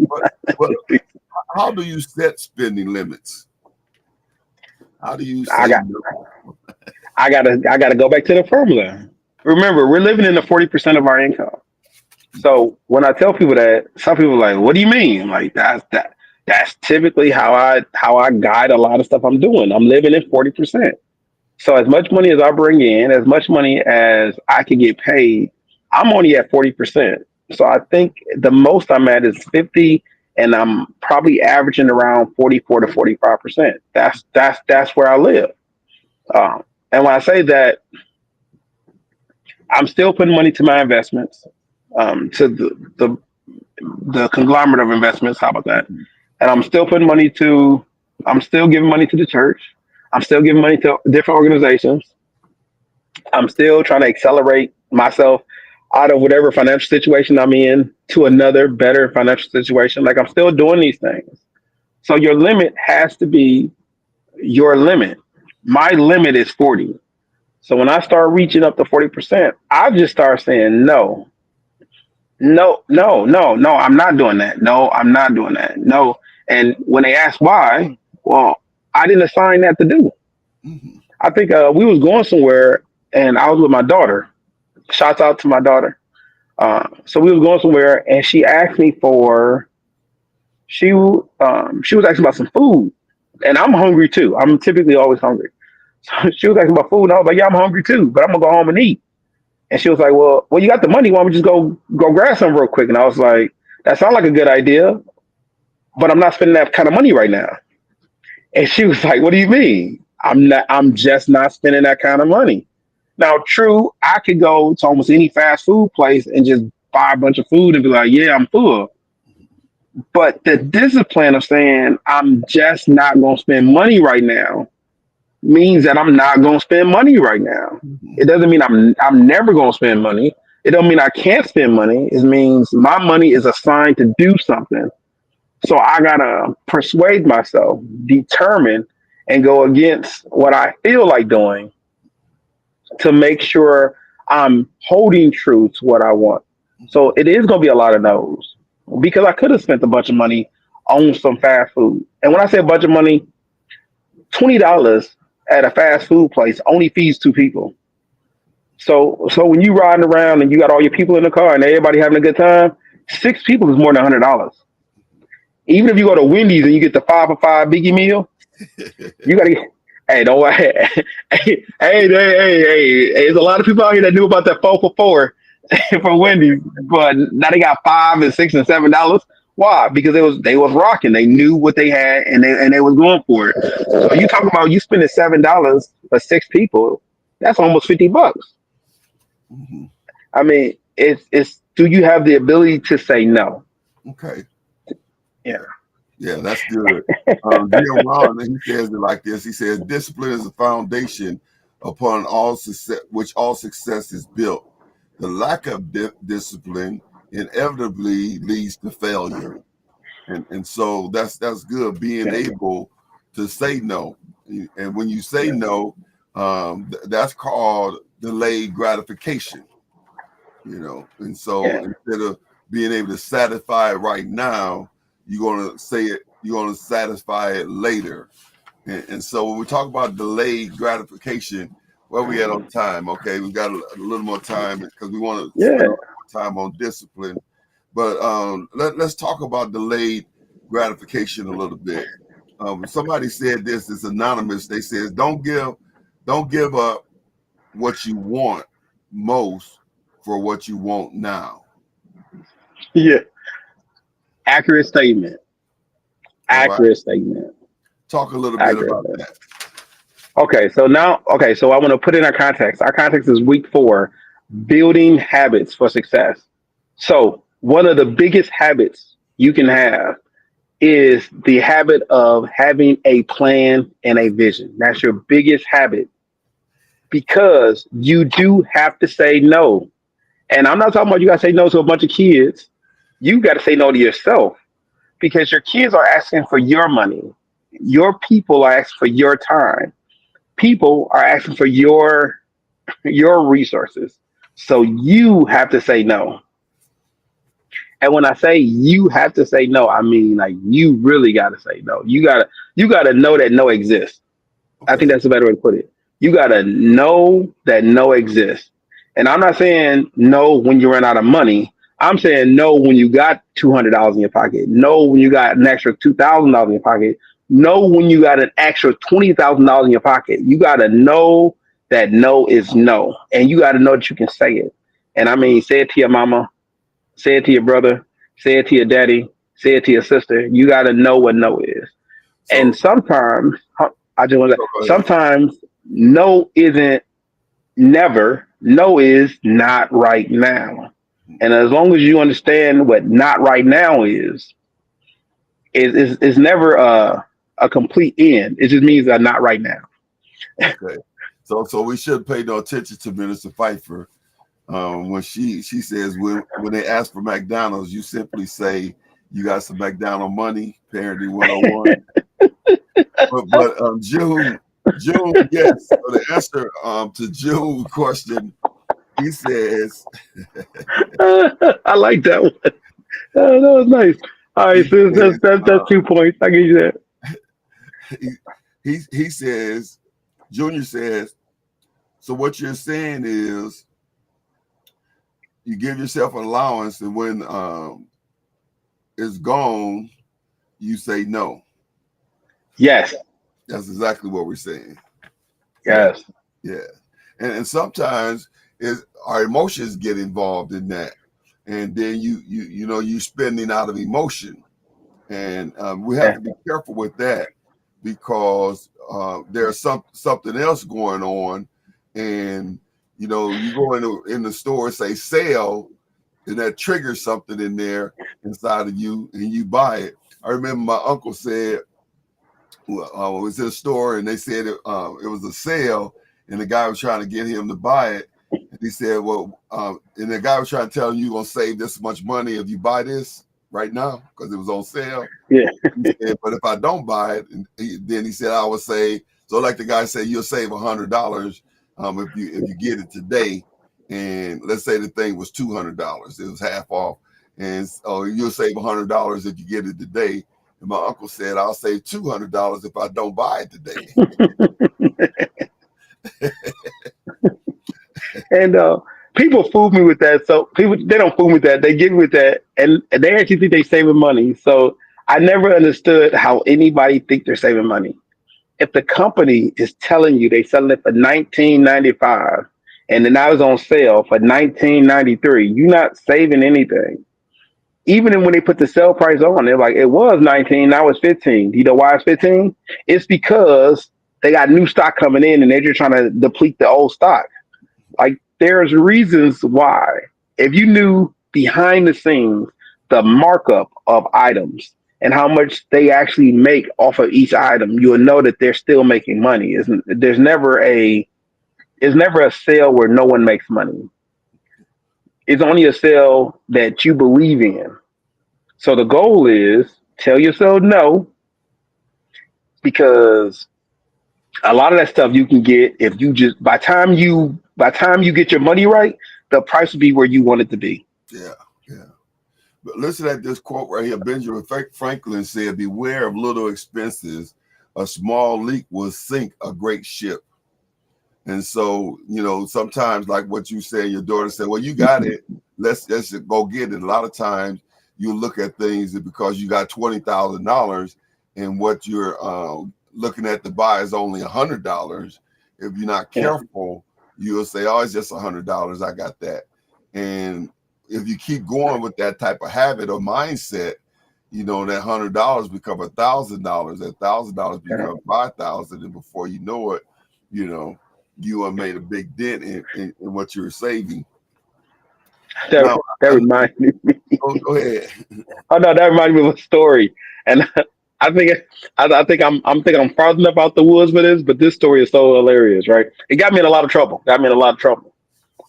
how do you set spending limits? How do you I say got no? I gotta go back to the formula. Remember, we're living in the 40% of our income. So when I tell people that, some people are like, "What do you mean?" Like that's typically how I guide a lot of stuff I'm doing. I'm living in 40%. So as much money as I bring in, as much money as I can get paid, I'm only at 40%. So I think the most I'm at is 50, and I'm probably averaging around 44 to 45%. That's where I live. And when I say that, I'm still putting money to my investments, to the conglomerate of investments. How about that? And I'm still giving money to the church. I'm still giving money to different organizations. I'm still trying to accelerate myself out of whatever financial situation I'm in to another better financial situation. Like I'm still doing these things. So your limit has to be your limit. My limit is 40. So when I start reaching up to 40%, I just start saying no. No, no, no, no, I'm not doing that. No, I'm not doing that. No. And when they ask why, well, I didn't assign that to do. Mm-hmm. I think we was going somewhere and I was with my daughter. Shouts out to my daughter. So we was going somewhere and she asked me for she was asking about some food. And I'm hungry too. I'm typically always hungry. So she was asking about food and I was like, yeah, I'm hungry too, but I'm gonna go home and eat. And she was like, well, you got the money. Why don't we just go grab some real quick? And I was like, that sounds like a good idea, but I'm not spending that kind of money right now. And she was like, what do you mean? I'm not. I'm just not spending that kind of money. Now, true, I could go to almost any fast food place and just buy a bunch of food and be like, yeah, I'm full. But the discipline of saying I'm just not going to spend money right now means that I'm not going to spend money right now. It doesn't mean I'm never going to spend money. It don't mean I can't spend money. It means my money is assigned to do something. So I gotta persuade myself, determine, and go against what I feel like doing to make sure I'm holding true to what I want. So it is gonna be a lot of no's because I could have spent a bunch of money on some fast food. And when I say a bunch of money, $20 at a fast food place only feeds two people. So when you riding around and you got all your people in the car and everybody having a good time, six people is more than $100. Even if you go to Wendy's and you get the 5 for $5 biggie meal, you gotta get. Hey, don't worry. Hey, there's a lot of people out here that knew about that 4 for $4 from Wendy's, but now they got $5 and $6 and $7. Why? Because they was rocking. They knew what they had and they was going for it. So you talking about you spending $7 for six people? That's almost $50. Mm-hmm. I mean, it's. Do you have the ability to say no? Okay. Yeah. Yeah, that's good. Jim Rohn, he says it like this. He says, discipline is the foundation upon all success, which all success is built. The lack of discipline inevitably leads to failure. And so that's good, being Yeah. able to say no. And when you say Yeah. no, that's called delayed gratification, And so Yeah. instead of being able to satisfy it right now, you're going to say it, you're going to satisfy it later. And so when we talk about delayed gratification, where we at on time? Okay, we've got a little more time because we want to spend a Yeah. little more time on discipline. But let's talk about delayed gratification a little bit. Somebody said this, it's anonymous. They says, don't give up what you want most for what you want now. Yeah. Accurate statement. All right. Accurate statement. Talk a little bit Accurate about statement. that. So I want to put in our context. Our context is week 4, building habits for success. So one of the biggest habits you can have is the habit of having a plan and a vision. That's your biggest habit. because you do have to say no. And I'm not talking about you got to say no to a bunch of kids. You got to say no to yourself because your kids are asking for your money. Your people are asking for your time. People are asking for your resources. So you have to say no. And when I say you have to say no, I mean like you really got to say no. You gotta know that no exists. I think Okay. that's a better way to put it. You gotta know that no exists. And I'm not saying no when you run out of money. I'm saying no when you got $200 in your pocket. No when you got an extra $2,000 in your pocket. No when you got an extra $20,000 in your pocket. You gotta know that no is no, and you gotta know that you can say it. And I mean, say it to your mama, say it to your brother, say it to your daddy, say it to your sister. You gotta know what no is. And So, sometimes I just want to. so go ahead. Sometimes no isn't never. No is not right now. And as long as you understand what not right now is never a complete end. It just means that not right now. Okay. So we should pay no attention to Minister Pfeiffer when she says when they ask for McDonald's, you simply say you got some McDonald money, parenting 101. But June, yes. So the answer to June's question, he says I like that one. That was nice. All right, he so says that's 2 points. I give you that. he, he says Junior says, so what you're saying is you give yourself an allowance, and when it's gone, you say no. Yes, That's exactly what we're saying. Yeah, yes. yeah. And sometimes our emotions get involved in that, and then you spending out of emotion, and we have Yeah. to be careful with that because there's something else going on, and you go in the store and say sale, and that triggers something in there inside of you, and you buy it. I remember my uncle said, was in a store and they said it was a sale, and the guy was trying to get him to buy it. And he said, "Well," and the guy was trying to tell him, "You're gonna save this much money if you buy this right now because it was on sale." Yeah. He said, "But if I don't buy it," and then he said, "I would say so." Like the guy said, "You'll save $100 if you get it today." And let's say the thing was $200, it was half off, and so you'll save $100 if you get it today. And my uncle said, "I'll save $200 if I don't buy it today." And people fool me with that. So people they don't fool me with that. They get me with that, and they actually think they saving money. So I never understood how anybody think they're saving money. If the company is telling you they selling it for 19.95 and then I was on sale for 19.93, you're not saving anything. Even when they put the sale price on, they're like, it was 19, now it's 15. Do you know why it's 15? It's because they got new stock coming in and they're just trying to deplete the old stock. Like there's reasons why. If you knew behind the scenes the markup of items and how much they actually make off of each item, you will know that they're still making money. Isn't there's never a sale where no one makes money. It's only a sale that you believe in. So the goal is tell yourself no, because a lot of that stuff you can get if you just by time you get your money right, the price will be where you want it to be. Yeah, yeah. But listen at this quote right here. Benjamin Franklin said, "Beware of little expenses. A small leak will sink a great ship." And so, sometimes like what you said, your daughter said, "Well, you got it. Let's just go get it." A lot of times you look at things that because you got $20,000 and what you're looking at to buy is only $100. If you're not Yeah. careful, you'll say, "Oh, it's just $100. I got that." And if you keep going with that type of habit or mindset, that $100 become $1,000. That $1,000 become 5,000, and before you know it, you know you have made a big dent in what you're saving. That Now, that reminded me. go ahead. Oh no, that reminded me of a story. And I think I'm far enough out the woods for this, but this story is so hilarious, right? It got me in a lot of trouble.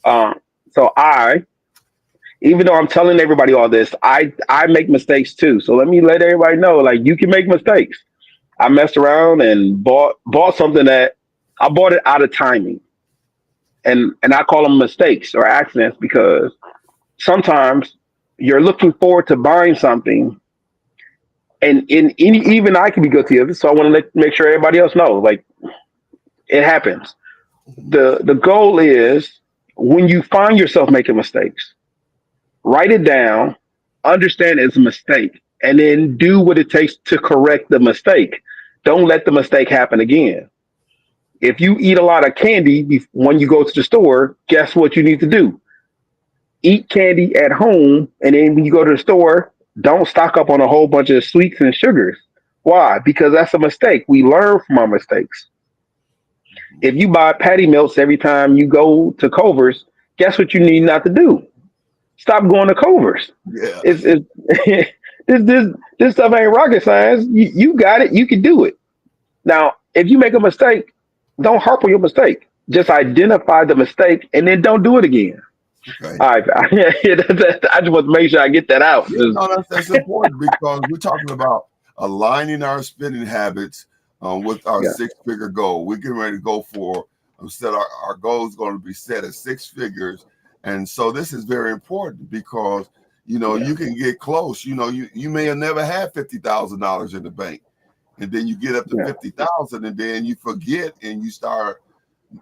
Um, so even though I'm telling everybody all this, I make mistakes too. So let me let everybody know, like you can make mistakes. I messed around and bought something that I bought it out of timing, and I call them mistakes or accidents because sometimes you're looking forward to buying something, and even I can be guilty of it. So I want to make sure everybody else knows, like it happens. The goal is when you find yourself making mistakes, write it down, understand it's a mistake, and then do what it takes to correct the mistake. Don't let the mistake happen again. If you eat a lot of candy when you go to the store, guess what you need to do? Eat candy at home, and then when you go to the store, don't stock up on a whole bunch of sweets and sugars. Why? Because that's a mistake. We learn from our mistakes. If you buy patty melts every time you go to Culver's, guess what you need not to do? Stop going to Culver's. Yeah. It's this stuff ain't rocket science. You got it. You can do it. Now, if you make a mistake, don't harp on your mistake. Just identify the mistake and then don't do it again. Okay. All right. I just want to make sure I get that out. Yeah, no, that's important because we're talking about aligning our spending habits with our Yeah. six-figure goal. We're getting ready to go for set our goal is going to be set at six figures, and so this is very important because you can get close. You may have never had $50,000 in the bank, and then you get up to 50,000, and then you forget and you start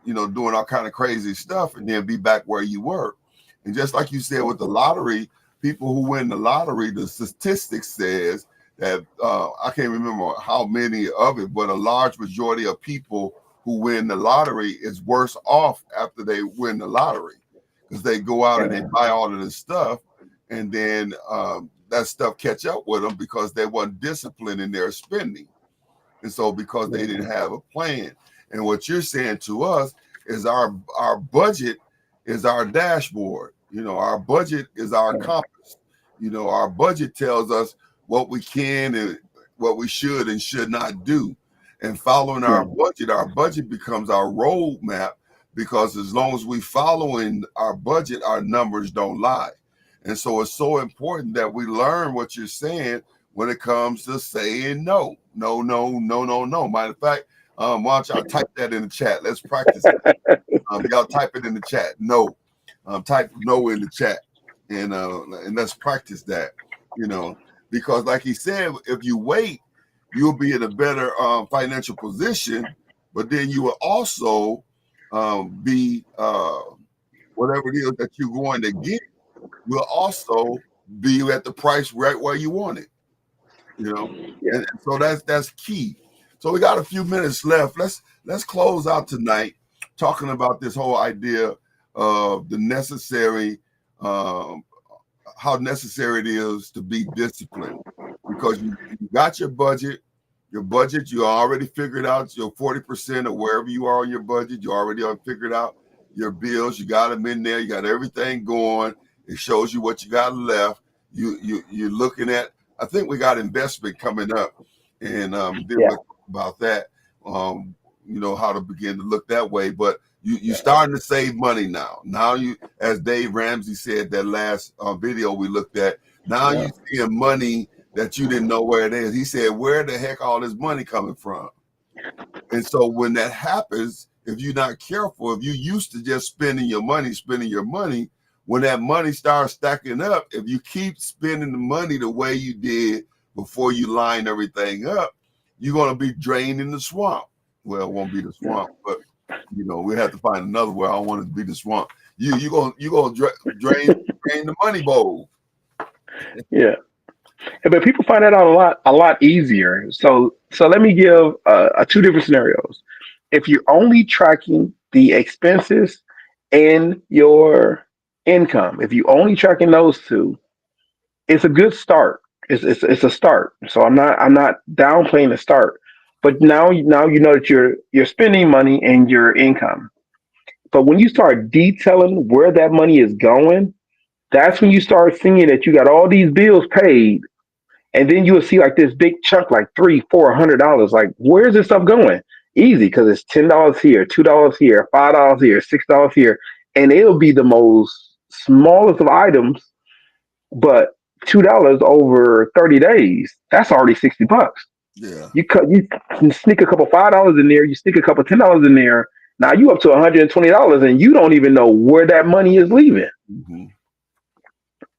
doing all kind of crazy stuff, and then be back where you were. And just like you said with the lottery, people who win the lottery, the statistics says that I can't remember how many of it, but a large majority of people who win the lottery is worse off after they win the lottery because they go out and they buy all of this stuff, and then that stuff catch up with them because they weren't disciplined in their spending, and so because they didn't have a plan. And what you're saying to us is our budget is our dashboard. Our budget is our compass. Our budget tells us what we can and what we should and should not do. And following our budget becomes our roadmap because as long as we following our budget, our numbers don't lie. And so it's so important that we learn what you're saying when it comes to saying no. No, no, no, no, no. Matter of fact, why don't y'all type that in the chat? Let's practice it. Y'all type it in the chat. No. Type no in the chat. And let's practice that, because like he said, if you wait, you'll be in a better financial position, but then you will also be whatever it is that you're going to get will also be at the price right where you want it. And so that's key. So we got a few minutes left. Let's close out tonight talking about this whole idea of the necessary, how necessary it is to be disciplined, because you got your budget you already figured out your 40% or wherever you are on your budget. You already figured out your bills. You got them in there. You got everything going. It shows you what you got left. You're looking at. I think we got investment coming up, and about that. How to begin to look that way, but you're starting to save money now. Now you, as Dave Ramsey said that last video we looked at, now you seeing money that you didn't know where it is. He said, where the heck all this money coming from? And so when that happens, if you're not careful, if you used to just spending your money, when that money starts stacking up, if you keep spending the money the way you did before you line everything up, you're going to be drained in the swamp. Well, it won't be the swamp, but we have to find another way. I don't want it to be the swamp. You gonna drain the money bowl. Yeah. But people find that out a lot easier. So let me give two different scenarios. If you're only tracking the expenses and your income, if you only tracking those two, it's a good start. It's a start. So I'm not downplaying the start. But now you know that you're spending money and your income. But when you start detailing where that money is going, that's when you start seeing that you got all these bills paid And then you will see like this big chunk, like $300-400. Like, where's this stuff going? Easy, because it's $10 here, $2 here, $5 here, $6 here, and it'll be the most smallest of items, but $2 over 30 days, that's already $60. Yeah. You can sneak a couple $5 in there, you sneak a couple $10 in there. Now you up to $120, and you don't even know where that money is leaving. Mm-hmm.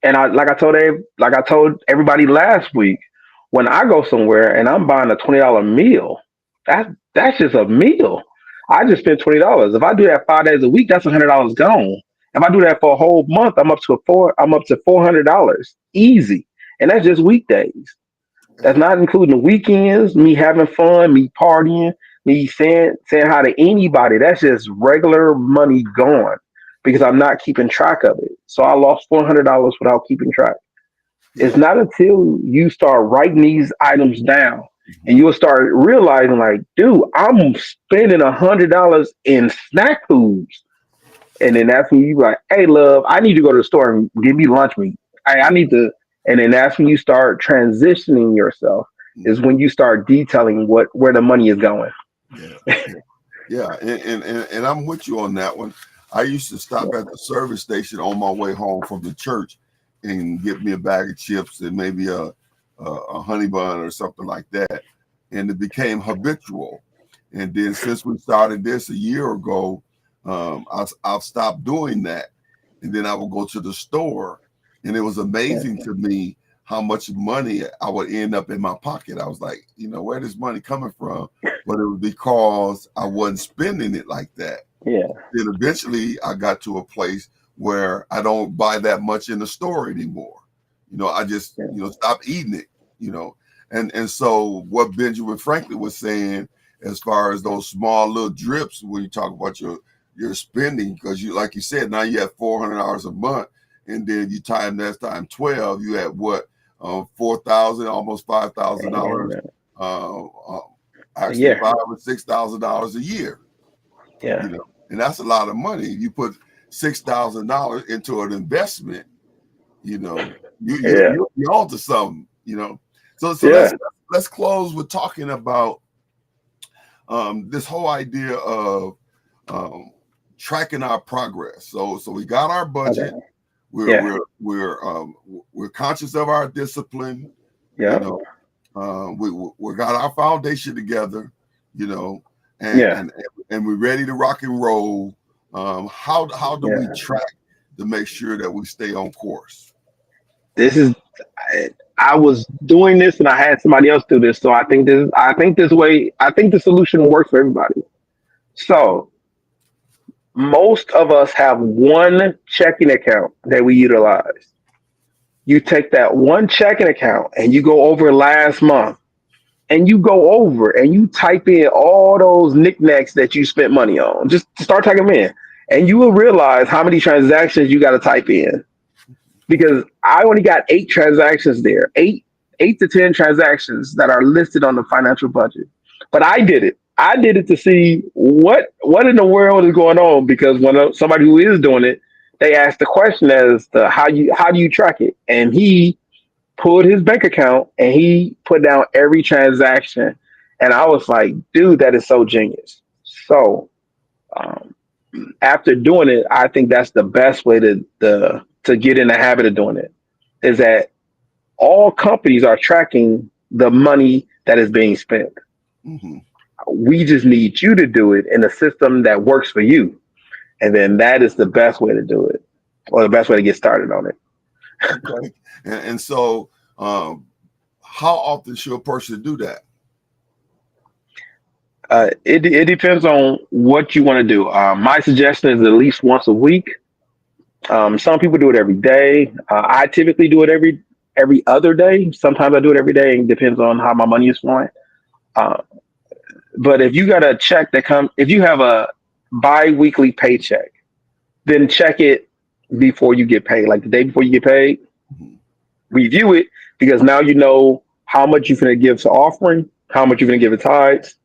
And I told everybody last week, when I go somewhere and I'm buying a $20 meal, that's just a meal. I just spent $20. If I do that 5 days a week, that's $100 gone. If I do that for a whole month, I'm up to $400 easy, and that's just weekdays. That's not including the weekends, me having fun, me partying, me saying hi to anybody. That's just regular money gone because I'm not keeping track of it. So I lost $400 without keeping track. It's Yeah. not until you start writing these items down and Mm-hmm. you'll start realizing, like, dude, I'm spending $100 in snack foods. And then that's when you like, hey, love, I need to go to the store and give me lunch meat. I need to. And then that's when you start transitioning yourself. Is when you start detailing where the money is going. Yeah. Yeah. And I'm with you on that one. I used to stop at the service station on my way home from the church and get me a bag of chips and maybe a honey bun or something like that. And it became habitual. And then since we started this a year ago, I've stopped doing that. And then I would go to the store, and it was amazing to me how much money I would end up in my pocket. I was like, where this money coming from? But it was because I wasn't spending it like that. Yeah. Then eventually I got to a place where I don't buy that much in the store anymore. I just, stop eating it, And so what Benjamin Franklin was saying, as far as those small little drips when you talk about your spending, because like you said, now you have $400 a month, and then you times 12, you have what, $4,000, almost $5,000, actually $5,000 or $6,000 a year. Yeah. And that's a lot of money. You put $6,000 into an investment, you're on to something, So let's close with talking about this whole idea of tracking our progress. So we got our budget. Okay. We're conscious of our discipline. Yeah. We got our foundation together. And we're ready to rock and roll. How do we track to make sure that we stay on course? I was doing this and I had somebody else do this. So I think the solution works for everybody. So most of us have one checking account that we utilize. You take that one checking account and you go over last month, and you go over and you type in all those knickknacks that you spent money on. Just start typing them in, and you will realize how many transactions you got to type in. Because I only got 8 transactions there, 8 to 10 transactions that are listed on the financial budget. But I did it. I did it to see what in the world is going on. Because when somebody who is doing it, they asked the question as to how do you track it, and he pulled his bank account and he put down every transaction, and I was like, dude, that is so genius. So after doing it, I think that's the best way to get in the habit of doing it, is that all companies are tracking the money that is being spent. Mm-hmm. We just need you to do it in a system that works for you. And then that is the best way to do it, or the best way to get started on it. Okay. And so how often should a person do that? It depends on what you want to do. My suggestion is at least once a week. Some people do it every day. I typically do it every other day. Sometimes I do it every day. It depends on how my money is flowing. But if you got a check if you have a bi-weekly paycheck, then check it before you get paid, like the day before you get paid. Review it, because now you know how much you're going to give to offering, how much you're going to give to tithes,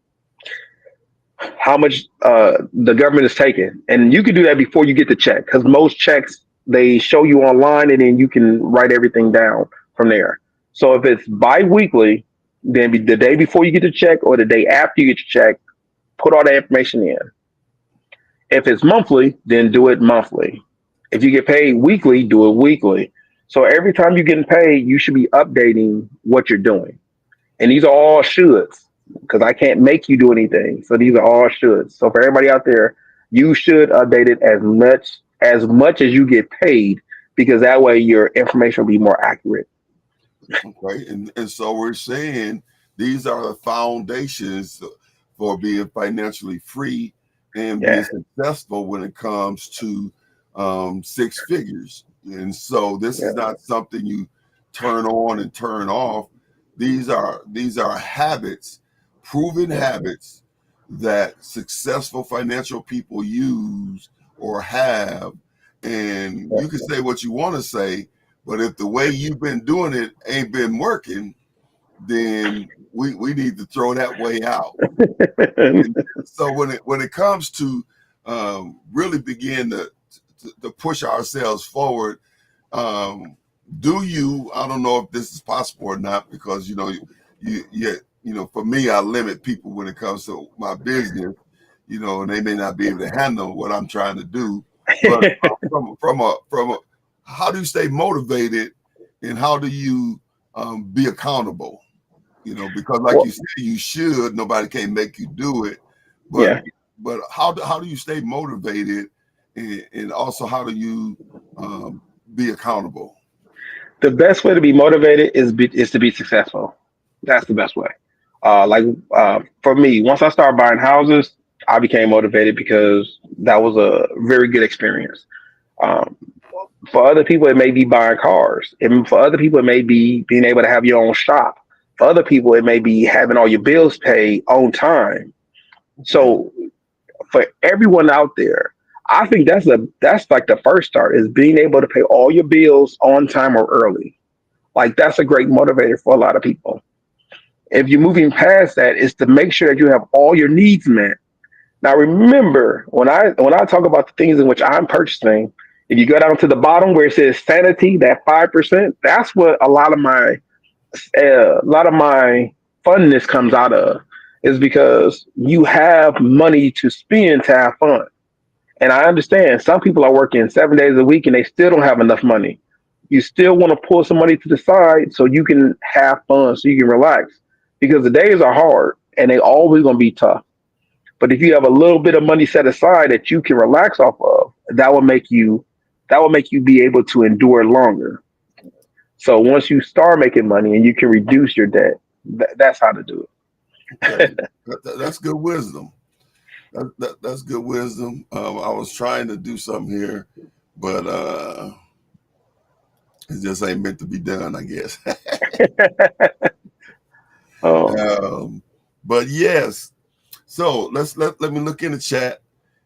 how much the government is taking. And you can do that before you get the check, because most checks, they show you online, and then you can write everything down from there. So if it's bi-weekly, then the day before you get the check or the day after you get your check, put all that information in. If it's monthly, then do it monthly. If you get paid weekly, do it weekly. So every time you're getting paid, you should be updating what you're doing. And these are all shoulds because I can't make you do anything. So these are all shoulds. So for everybody out there, you should update it as much as you get paid because that way your information will be more accurate. Okay, and so we're saying these are the foundations for being financially free and being Yeah. successful when it comes to six figures. And so this Yeah. is not something you turn on and turn off. These are habits, proven Yeah. habits that successful financial people use or have. And you can say what you want to say, but if the way you've been doing it ain't been working, then we need to throw that way out. And so when it comes to really begin to push ourselves forward, um, do you? I don't know if this is possible or not because for me, I limit people when it comes to my business, and they may not be able to handle what I'm trying to do. But from a how do you stay motivated and how do you be accountable? Because like Well, you said, you should. Nobody can make you do it, but yeah. how do you stay motivated, and also how do you be accountable? The best way to be motivated is to be successful. That's the best way. For me, once I started buying houses, I became motivated because that was a very good experience. Um, for other people, it may be buying cars. And for other people, it may be being able to have your own shop. For other people, it may be having all your bills paid on time. Okay. So for everyone out there, I think that's like the first start is being able to pay all your bills on time or early. Like that's a great motivator for a lot of people. If you're moving past that, is to make sure that you have all your needs met. Now remember, when I talk about the things in which I'm purchasing, if you go down to the bottom where it says sanity, that 5%, that's what a lot of my funness comes out of, is because you have money to spend to have fun. And I understand some people are working 7 days a week and they still don't have enough money. You still want to pull some money to the side so you can have fun, so you can relax. Because the days are hard and they always gonna be tough. But if you have a little bit of money set aside that you can relax off of, that will make you be able to endure longer. So once you start making money and you can reduce your debt, that's how to do Okay, that's good wisdom. That's good wisdom. I was trying to do something here, but it just ain't meant to be done, I guess. it. um, um, but yes, so let me look in the chat,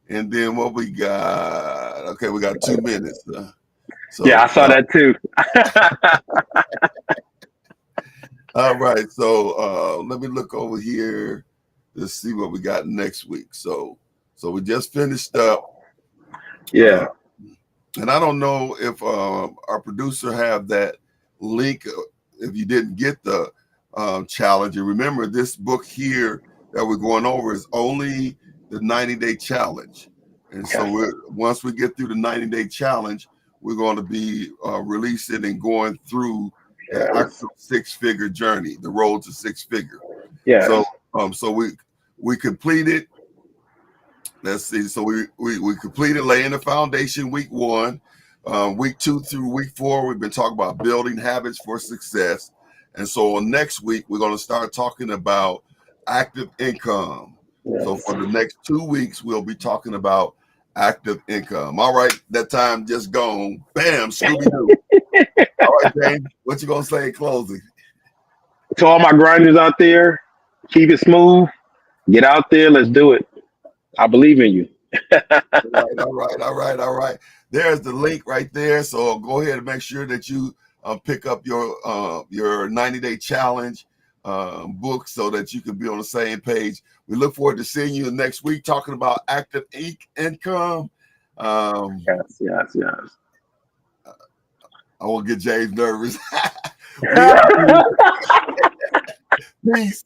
and then what we got? Okay, we got 2 minutes. yeah, I So saw that too. all right, so let me look over here to see what we got next week. So we just finished up. Uh, Yeah. and I don't know if our producer have that link. If you didn't get the challenge, and remember this book here that we're going over is only the 90-day challenge. And so Yes. once we get through the 90-day challenge, we're going to be releasing and going through the Yes. actual six-figure journey, the road to six-figure. So Yes. so we completed. Let's see. So we completed laying the foundation week 1. Week 2 through week 4, we've been talking about building habits for success. And so on next week, we're going to start talking about active income. So Yes. for the next 2 weeks, we'll be talking about active income. All right, that time just gone. Bam, Scooby Doo. All right, James, what you gonna say in closing? To all my grinders out there, keep it smooth. Get out there. Let's do it. I believe in you. All right. There's the link right there. So go ahead and make sure that you pick up your 90-day challenge book so that you can be on the same page. We look forward to seeing you next week talking about active income. Um, Yes. Yes. Yes. I won't get James nervous. Peace.